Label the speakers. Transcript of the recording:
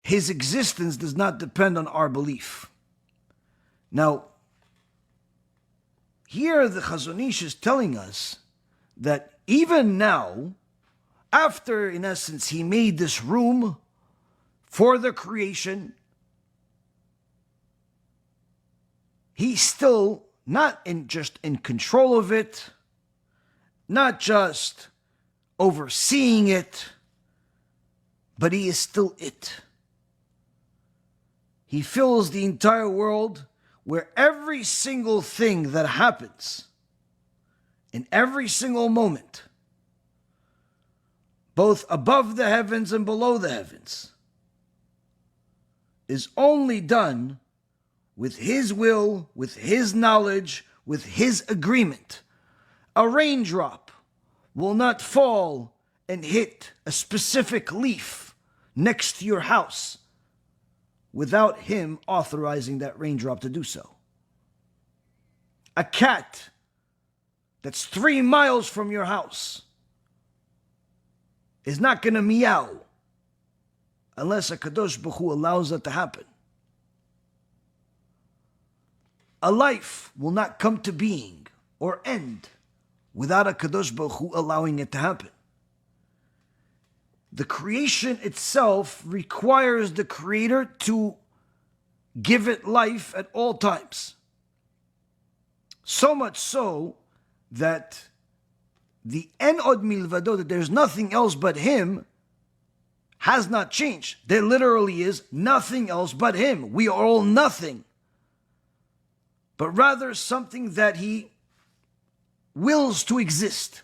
Speaker 1: his existence does not depend on our belief. Now, here the Chazon Ish is telling us that even now, after, in essence, he made this room for the creation, he's still not just in control of it, not just overseeing it, but he is still it. He fills the entire world, where every single thing that happens in every single moment, both above the heavens and below the heavens, is only done with his will, with his knowledge, with his agreement. A raindrop will not fall and hit a specific leaf next to your house without him authorizing that raindrop to do so. A cat that's 3 miles from your house is not going to meow unless a Kadosh Baruch Hu allows that to happen. A life will not come to being or end without a Kadosh Baruch Hu allowing it to happen. The creation itself requires the Creator to give it life at all times. So much so that the En Od Milvado, that there's nothing else but Him, has not changed. There literally is nothing else but Him. We are all nothing, but rather something that He wills to exist.